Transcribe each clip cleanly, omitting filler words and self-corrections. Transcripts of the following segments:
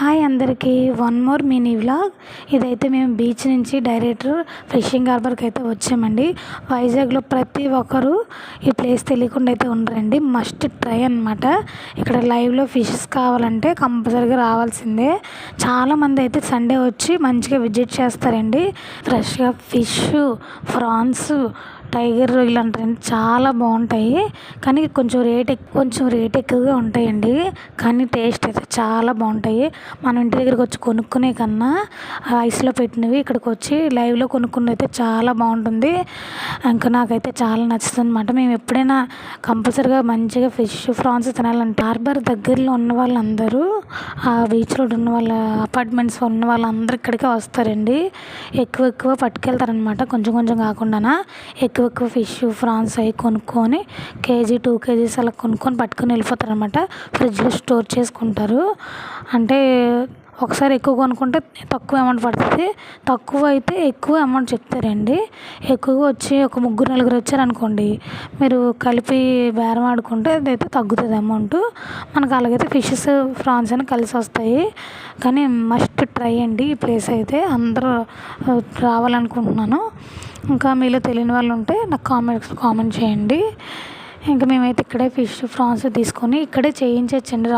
Hi అందరికీ one more mini vlog. ఇదైతే మేము బీచ్ నుంచి డైరెక్ట్ ఫిషింగ్ హార్బర్కి అయితే వచ్చామండి. వైజాగ్లో ప్రతి ఒక్కరు ఈ ప్లేస్ తెలియకుండా అయితే ఉండరండి. మస్ట్ ట్రై అనమాట. ఇక్కడ లైవ్లో ఫిషెస్ కావాలంటే కంపల్సరీగా రావాల్సిందే. చాలామంది అయితే సండే వచ్చి మంచిగా విజిట్ చేస్తారండి. ఫ్రెష్గా ఫిష్, ప్రాన్స్, టైగర్ రొయ్యలు అంటారండి, చాలా బాగుంటాయి. కానీ కొంచెం రేట్ ఎక్కువగా ఉంటాయండి. కానీ టేస్ట్ అయితే చాలా బాగుంటాయి. మనం ఇంటి దగ్గరికి వచ్చి కొనుక్కునే కన్నా ఐస్లో పెట్టినవి ఇక్కడికి వచ్చి లైవ్లో కొనుక్కుని అయితే చాలా బాగుంటుంది. ఇంకా నాకైతే చాలా నచ్చుతుంది అనమాట. మేము ఎప్పుడైనా కంపల్సరీగా మంచిగా ఫిష్, ప్రాన్స్ తినాలంటే హార్బర్ దగ్గరలో ఉన్న వాళ్ళందరూ, ఆ బీచ్ రోడ్ ఉన్న వాళ్ళ అపార్ట్మెంట్స్ ఉన్న వాళ్ళందరూ ఇక్కడికే వస్తారండి. ఎక్కువ పట్టుకెళ్తారనమాట. కొంచెం కాకుండా ఎక్కువ ఫిష్, ప్రాన్స్ అవి కొనుక్కొని కేజీ 2 kgs అలా కొనుక్కొని పట్టుకొని వెళ్ళిపోతారనమాట. ఫ్రిడ్జ్లో స్టోర్ చేసుకుంటారు. అంటే ఒకసారి ఎక్కువ కొనుక్కుంటే తక్కువ అమౌంట్ పడుతుంది, తక్కువ అయితే ఎక్కువ అమౌంట్ చెప్తారండి. ఎక్కువగా వచ్చి ఒక 3-4 వచ్చారనుకోండి, మీరు కలిపి బేరం ఆడుకుంటే అదైతే తగ్గుతుంది అమౌంట్. మనకు అలాగైతే ఫిషెస్, ప్రాన్స్ అని కలిసి వస్తాయి. కానీ మస్ట్ ట్రై అండి ఈ ప్లేస్ అయితే. అందరూ రావాలనుకుంటున్నాను. ఇంకా మీలో తెలియని వాళ్ళు ఉంటే నాకు కామెంట్ చేయండి. ఇంకా మేమైతే ఇక్కడే ఫిష్, ప్రాన్స్ తీసుకొని ఇక్కడే చేయించండి.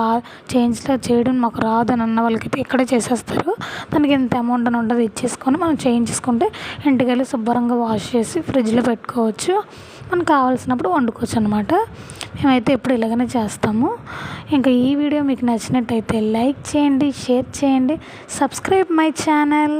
చేయడం మాకు రాదు అని అన్న వాళ్ళకైతే ఇక్కడే చేసేస్తారు. దానికి ఎంత అమౌంట్ అని ఉండదు, ఇచ్చేసుకొని మనం చేయించేసుకుంటే ఇంటికి వెళ్ళి శుభ్రంగా వాష్ చేసి ఫ్రిడ్జ్లో పెట్టుకోవచ్చు. మనకు కావాల్సినప్పుడు వండుకోవచ్చు అనమాట. మేమైతే ఎప్పుడు ఇలాగనే చేస్తాము. ఇంకా ఈ వీడియో మీకు నచ్చినట్టయితే లైక్ చేయండి, షేర్ చేయండి, సబ్స్క్రైబ్ మై ఛానల్.